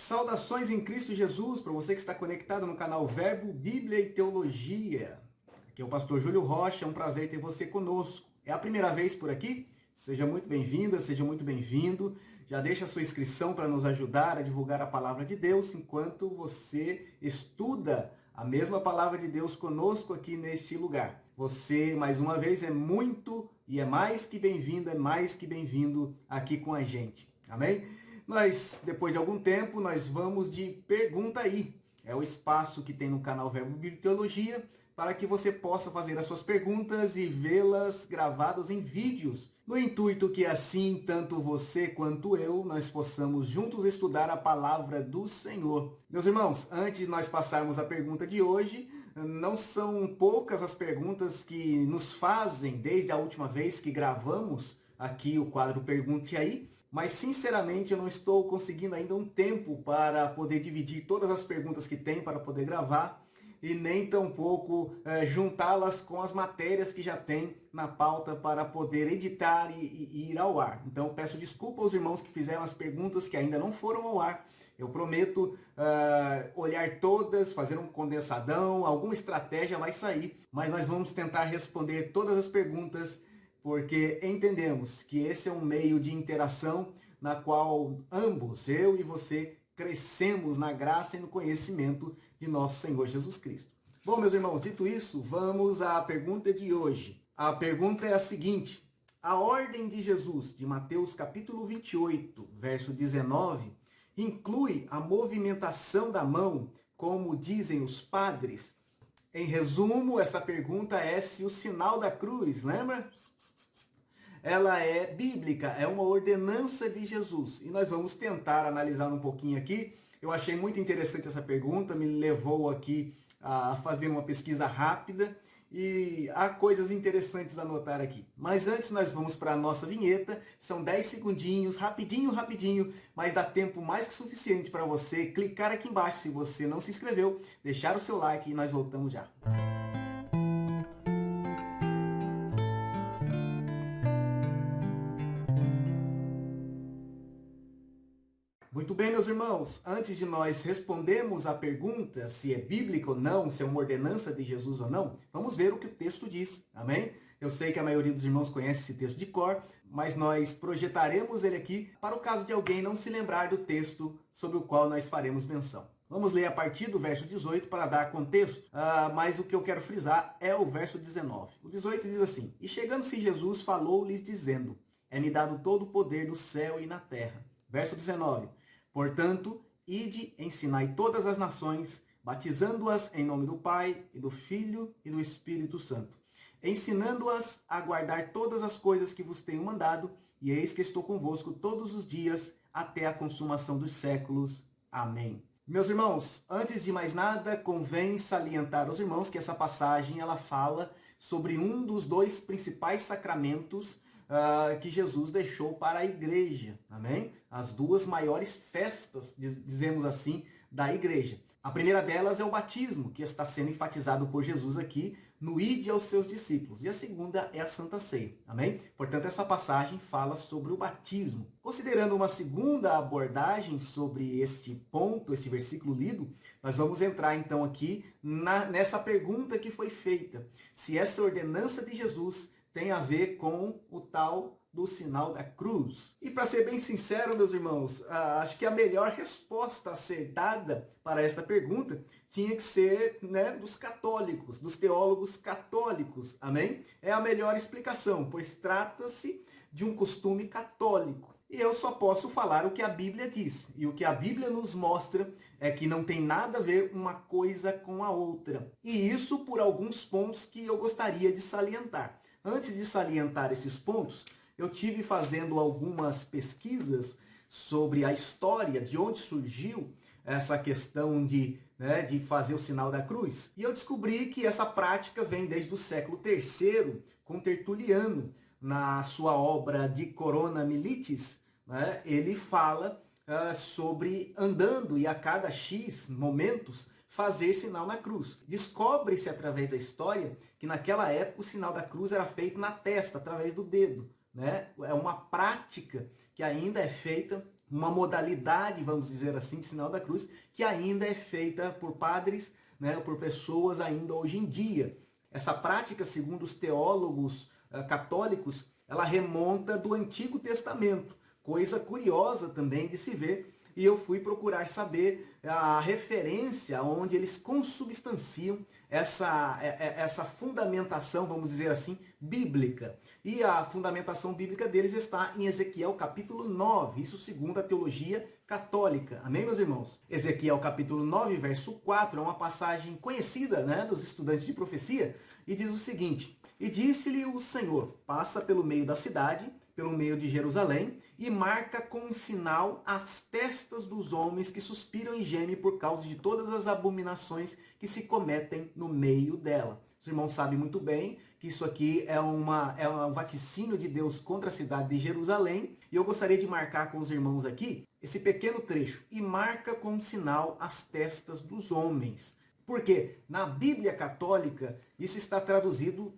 Saudações em Cristo Jesus para você que está conectado no canal Verbo, Bíblia e Teologia. Aqui é o pastor Júlio Rocha, é um prazer ter você conosco. É a primeira vez por aqui? Seja muito bem-vinda, seja muito bem-vindo. Já deixa a sua inscrição para nos ajudar a divulgar a palavra de Deus enquanto você estuda a mesma palavra de Deus conosco aqui neste lugar. Você, mais uma vez, é muito e é mais que bem-vinda, é mais que bem-vindo aqui com a gente. Amém? Depois de algum tempo, nós vamos de Pergunta Aí. É o espaço que tem no canal Verbo Bíblia e Teologia para que você possa fazer as suas perguntas e vê-las gravadas em vídeos, no intuito que assim, tanto você quanto eu, nós possamos juntos estudar a palavra do Senhor. Meus irmãos, antes de nós passarmos a pergunta de hoje, não são poucas as perguntas que nos fazem desde a última vez que gravamos aqui o quadro Pergunte Aí, mas sinceramente eu não estou conseguindo ainda um tempo para poder dividir todas as perguntas que tem para poder gravar e nem tampouco juntá-las com as matérias que já tem na pauta para poder editar e ir ao ar. Então peço desculpa aos irmãos que fizeram as perguntas que ainda não foram ao ar. Eu prometo olhar todas, fazer um condensadão, alguma estratégia vai sair, mas nós vamos tentar responder todas as perguntas porque entendemos que esse é um meio de interação na qual ambos, eu e você, crescemos na graça e no conhecimento de nosso Senhor Jesus Cristo. Bom, meus irmãos, dito isso, vamos à pergunta de hoje. A pergunta é a seguinte: a ordem de Jesus, de Mateus capítulo 28, verso 19, inclui a movimentação da mão, como dizem os padres? Em resumo, essa pergunta é se o sinal da cruz, lembra? Ela é bíblica, é uma ordenança de Jesus. E nós vamos tentar analisar um pouquinho aqui. Eu achei muito interessante essa pergunta, me levou aqui a fazer uma pesquisa rápida e há coisas interessantes a anotar aqui. Mas antes nós vamos para a nossa vinheta, são 10 segundinhos, rapidinho, mas dá tempo mais que suficiente para você clicar aqui embaixo se você não se inscreveu, deixar o seu like e nós voltamos já. Muito bem, meus irmãos, antes de nós respondermos a pergunta se é bíblico ou não, se é uma ordenança de Jesus ou não, vamos ver o que o texto diz, amém? Eu sei que a maioria dos irmãos conhece esse texto de cor, mas nós projetaremos ele aqui para o caso de alguém não se lembrar do texto sobre o qual nós faremos menção. Vamos ler a partir do verso 18 para dar contexto, mas o que eu quero frisar é o verso 19. O 18 diz assim: E chegando-se Jesus, falou-lhes dizendo, É-me dado todo o poder no céu e na terra. Verso 19. Portanto, ide, ensinai todas as nações, batizando-as em nome do Pai, e do Filho e do Espírito Santo, ensinando-as a guardar todas as coisas que vos tenho mandado, e eis que estou convosco todos os dias, até a consumação dos séculos. Amém. Meus irmãos, antes de mais nada, convém salientar aos irmãos que essa passagem ela fala sobre um dos dois principais sacramentos que Jesus deixou para a igreja, amém? As duas maiores festas, dizemos assim, da igreja. A primeira delas é o batismo, que está sendo enfatizado por Jesus aqui no Ide aos seus discípulos. E a segunda é a Santa Ceia, amém? Portanto, essa passagem fala sobre o batismo. Considerando uma segunda abordagem sobre este ponto, este versículo lido, nós vamos entrar então aqui nessa pergunta que foi feita. Se essa ordenança de Jesus tem a ver com o tal do sinal da cruz. E para ser bem sincero, meus irmãos, acho que a melhor resposta a ser dada para esta pergunta tinha que ser, dos católicos, dos teólogos católicos, amém? É a melhor explicação, pois trata-se de um costume católico. E eu só posso falar o que a Bíblia diz. E o que a Bíblia nos mostra é que não tem nada a ver uma coisa com a outra. E isso por alguns pontos que eu gostaria de salientar. Antes de salientar esses pontos, eu tive fazendo algumas pesquisas sobre a história, de onde surgiu essa questão de fazer o sinal da cruz. E eu descobri que essa prática vem desde o século III, com Tertuliano. Na sua obra De Corona Militis, ele fala sobre andando e a cada X momentos fazer sinal na cruz. Descobre-se através da história que naquela época o sinal da cruz era feito na testa, através do dedo. É uma prática que ainda é feita uma modalidade, vamos dizer assim, de sinal da cruz, que ainda é feita por padres, né, por pessoas ainda hoje em dia. Essa prática, segundo os teólogos católicos, ela remonta do Antigo Testamento, coisa curiosa também de se ver, e eu fui procurar saber a referência onde eles consubstanciam essa fundamentação, vamos dizer assim, bíblica. E a fundamentação bíblica deles está em Ezequiel capítulo 9, isso segundo a teologia católica. Amém, meus irmãos? Ezequiel capítulo 9, verso 4, é uma passagem conhecida, né, dos estudantes de profecia, e diz o seguinte: E disse-lhe o Senhor, passa pelo meio da cidade, pelo meio de Jerusalém, e marca com um sinal as testas dos homens que suspiram e gemem por causa de todas as abominações que se cometem no meio dela. Os irmãos sabem muito bem que isso aqui é um vaticínio de Deus contra a cidade de Jerusalém, e eu gostaria de marcar com os irmãos aqui esse pequeno trecho: e marca com um sinal as testas dos homens. Por quê? Na Bíblia Católica, isso está traduzido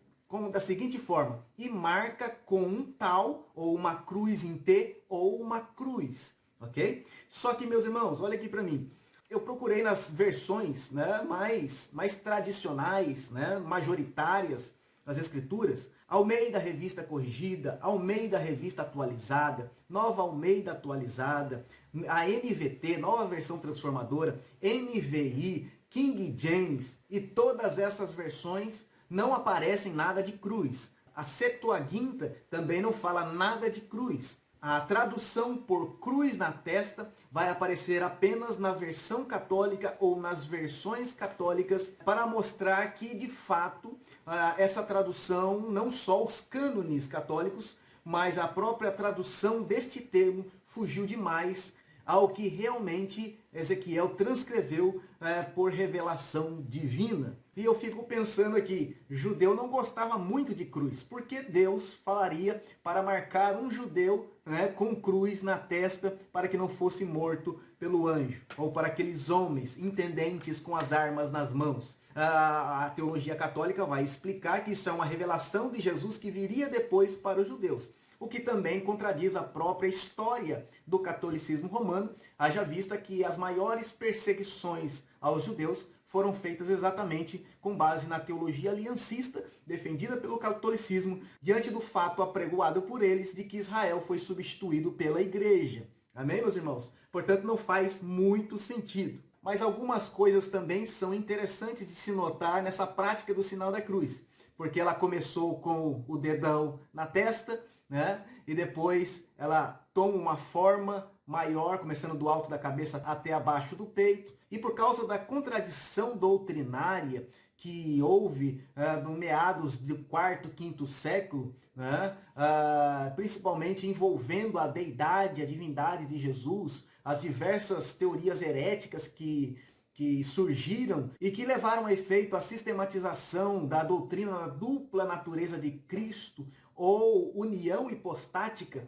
da seguinte forma: e marca com um tal, ou uma cruz em T, ou uma cruz, ok? Só que, meus irmãos, olha aqui para mim. Eu procurei nas versões, né, mais tradicionais, né, majoritárias das Escrituras, Almeida Revista Corrigida, Almeida Revista Atualizada, Nova Almeida Atualizada, a NVT, Nova Versão Transformadora, NVI, King James, e todas essas versões não aparecem nada de cruz. A Septuaginta também não fala nada de cruz. A tradução por cruz na testa vai aparecer apenas na versão católica ou nas versões católicas, para mostrar que, de fato, essa tradução, não só os cânones católicos, mas a própria tradução deste termo fugiu demais ao que realmente Ezequiel transcreveu por revelação divina. E eu fico pensando aqui, judeu não gostava muito de cruz, porque Deus falaria para marcar um judeu, né, com cruz na testa, para que não fosse morto pelo anjo, ou para aqueles homens intendentes com as armas nas mãos. A teologia católica vai explicar que isso é uma revelação de Jesus que viria depois para os judeus, o que também contradiz a própria história do catolicismo romano, haja vista que as maiores perseguições aos judeus foram feitas exatamente com base na teologia aliancista defendida pelo catolicismo, diante do fato apregoado por eles de que Israel foi substituído pela igreja. Amém, meus irmãos? Portanto, não faz muito sentido. Mas algumas coisas também são interessantes de se notar nessa prática do sinal da cruz, porque ela começou com o dedão na testa, né? E depois ela toma uma forma maior, começando do alto da cabeça até abaixo do peito. E por causa da contradição doutrinária que houve no meados do quarto, quinto século, né? Principalmente envolvendo a deidade, a divindade de Jesus, as diversas teorias heréticas que surgiram e que levaram a efeito a sistematização da doutrina da dupla natureza de Cristo, ou união hipostática,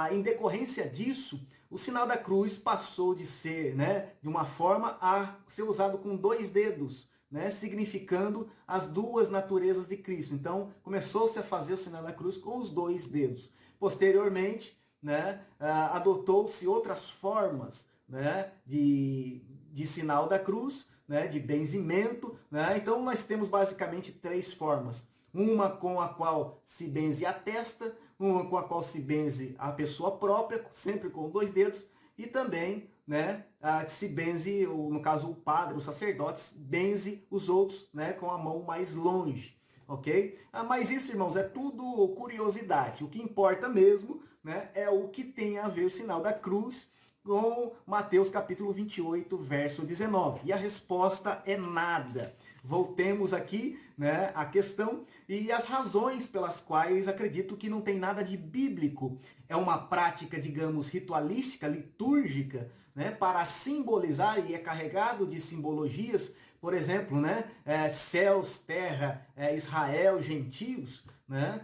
em decorrência disso, o sinal da cruz passou de ser, né, de uma forma a ser usado com 2 dedos, né, significando as duas naturezas de Cristo. Então, começou-se a fazer o sinal da cruz com os 2 dedos. Posteriormente, né, adotou-se outras formas, né, de sinal da cruz, né, de benzimento, né? Então, nós temos basicamente 3 formas. Uma com a qual se benze a testa, uma com a qual se benze a pessoa própria, sempre com 2 dedos, e também, né, se benze, no caso o padre, os sacerdotes, benze os outros, né, com a mão mais longe, ok? Mas isso, irmãos, é tudo curiosidade. O que importa mesmo, né, é o que tem a ver o sinal da cruz com Mateus capítulo 28, verso 19. E a resposta é nada. Voltemos aqui, né, à questão e as razões pelas quais acredito que não tem nada de bíblico. É uma prática, digamos, ritualística, litúrgica, né, para simbolizar, e é carregado de simbologias, por exemplo, né, céus, terra, Israel, gentios, né?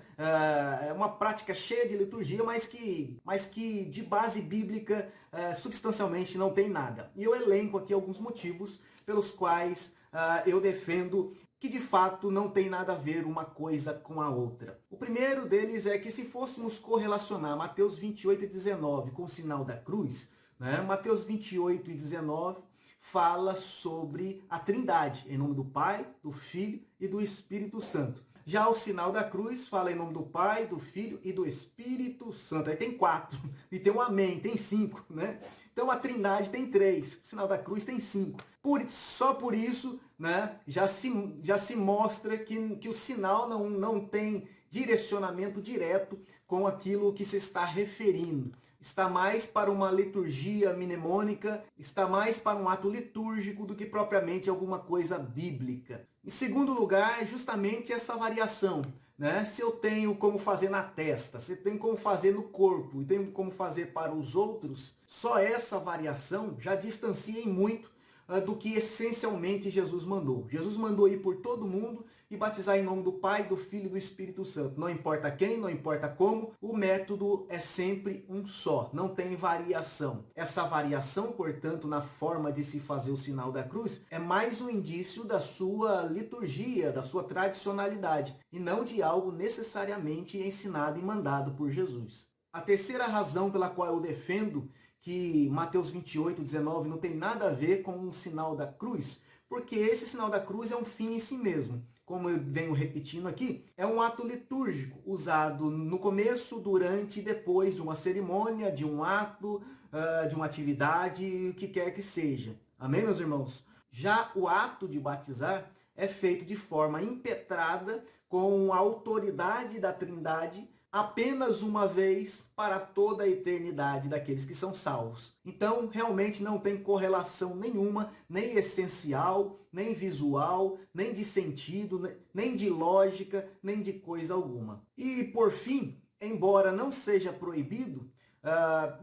É uma prática cheia de liturgia, mas que de base bíblica substancialmente não tem nada. E eu elenco aqui alguns motivos pelos quais eu defendo que de fato não tem nada a ver uma coisa com a outra. O primeiro deles é que se fôssemos correlacionar Mateus 28 e 19 com o sinal da cruz, né? Mateus 28 e 19 fala sobre a Trindade, em nome do Pai, do Filho e do Espírito Santo. Já o sinal da cruz fala em nome do Pai, do Filho e do Espírito Santo. Aí tem 4, e tem um amém, tem 5, né? Então a Trindade tem 3, o sinal da cruz tem 5. Só por isso, né, já se mostra que o sinal não tem direcionamento direto com aquilo que se está referindo. Está mais para uma liturgia mnemônica, está mais para um ato litúrgico do que propriamente alguma coisa bíblica. Em segundo lugar, é justamente essa variação, né? Se eu tenho como fazer na testa, se eu tenho como fazer no corpo e tenho como fazer para os outros, só essa variação já distancia em muito do que essencialmente Jesus mandou. Jesus mandou ir por todo mundo e batizar em nome do Pai, do Filho e do Espírito Santo. Não importa quem, não importa como, o método é sempre um só, não tem variação. Essa variação, portanto, na forma de se fazer o sinal da cruz, é mais um indício da sua liturgia, da sua tradicionalidade, e não de algo necessariamente ensinado e mandado por Jesus. A terceira razão pela qual eu defendo que Mateus 28, 19 não tem nada a ver com o sinal da cruz, porque esse sinal da cruz é um fim em si mesmo. Como eu venho repetindo aqui, é um ato litúrgico usado no começo, durante e depois de uma cerimônia, de um ato, de uma atividade, o que quer que seja. Amém, meus irmãos? Já o ato de batizar é feito de forma impetrada, com a autoridade da Trindade, apenas uma vez para toda a eternidade daqueles que são salvos. Então, realmente não tem correlação nenhuma, nem essencial, nem visual, nem de sentido, nem de lógica, nem de coisa alguma. E, por fim, embora não seja proibido,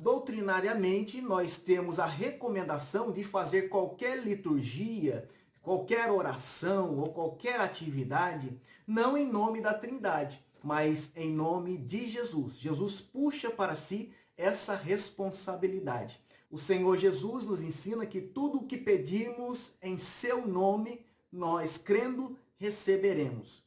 doutrinariamente nós temos a recomendação de fazer qualquer liturgia, qualquer oração ou qualquer atividade, não em nome da Trindade, mas em nome de Jesus. Jesus puxa para si essa responsabilidade. O Senhor Jesus nos ensina que tudo o que pedimos em seu nome, nós crendo, receberemos.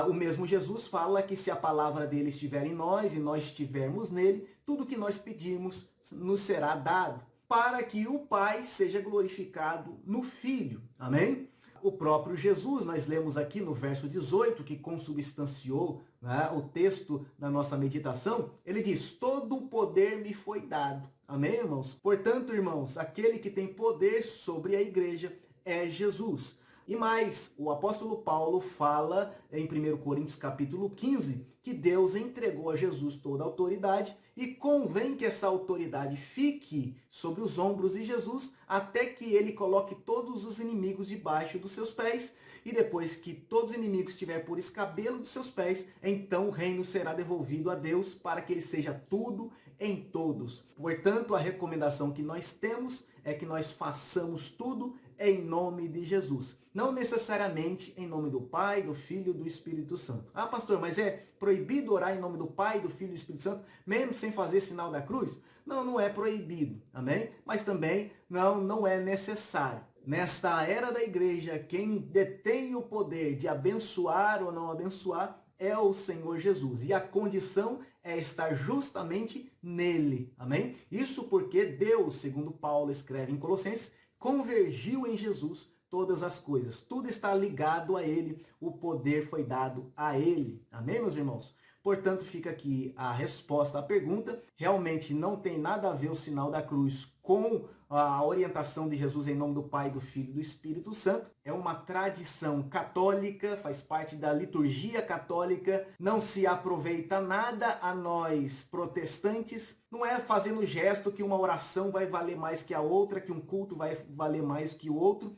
O mesmo Jesus fala que se a palavra dele estiver em nós e nós estivermos nele, tudo o que nós pedimos nos será dado, para que o Pai seja glorificado no Filho. Amém? O próprio Jesus, nós lemos aqui no verso 18, que consubstanciou, né, o texto da nossa meditação, ele diz: todo o poder me foi dado. Amém, irmãos? Portanto, irmãos, aquele que tem poder sobre a igreja é Jesus. E mais, o apóstolo Paulo fala em 1 Coríntios capítulo 15, que Deus entregou a Jesus toda a autoridade e convém que essa autoridade fique sobre os ombros de Jesus até que ele coloque todos os inimigos debaixo dos seus pés. E depois que todos os inimigos estiverem por escabelo dos seus pés, então o reino será devolvido a Deus para que ele seja tudo em todos. Portanto, a recomendação que nós temos é que nós façamos tudo em nome de Jesus. Não necessariamente em nome do Pai, do Filho e do Espírito Santo. Ah, pastor, mas é proibido orar em nome do Pai, do Filho e do Espírito Santo, mesmo sem fazer sinal da cruz? Não, não é proibido, amém? Mas também não é necessário. Nesta era da igreja, quem detém o poder de abençoar ou não abençoar é o Senhor Jesus. E a condição é estar justamente nele, amém? Isso porque Deus, segundo Paulo escreve em Colossenses, convergiu em Jesus todas as coisas. Tudo está ligado a ele, o poder foi dado a ele. Amém, meus irmãos? Portanto, fica aqui a resposta à pergunta. Realmente não tem nada a ver o sinal da cruz com a orientação de Jesus em nome do Pai, do Filho e do Espírito Santo. É uma tradição católica, faz parte da liturgia católica. Não se aproveita nada a nós protestantes. Não é fazendo gesto que uma oração vai valer mais que a outra, que um culto vai valer mais que o outro.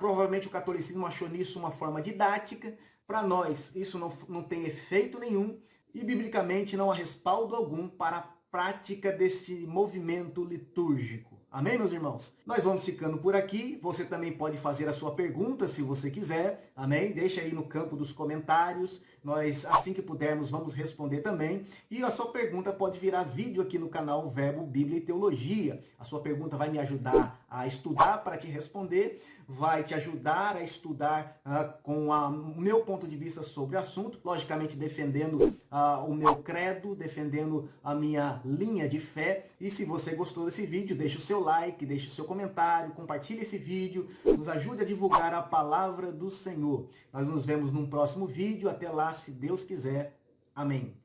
Provavelmente o catolicismo achou nisso uma forma didática. Para nós, isso não tem efeito nenhum e, biblicamente, não há respaldo algum para a prática desse movimento litúrgico. Amém, meus irmãos? Nós vamos ficando por aqui. Você também pode fazer a sua pergunta, se você quiser. Amém? Deixa aí no campo dos comentários. Nós, assim que pudermos, vamos responder também. E a sua pergunta pode virar vídeo aqui no canal Verbo, Bíblia e Teologia. A sua pergunta vai me ajudar a estudar para te responder, vai te ajudar a estudar com o meu ponto de vista sobre o assunto, logicamente defendendo o meu credo, defendendo a minha linha de fé. E se você gostou desse vídeo, deixe o seu like, deixe o seu comentário, compartilhe esse vídeo, nos ajude a divulgar a palavra do Senhor. Nós nos vemos num próximo vídeo. Até lá, se Deus quiser. Amém.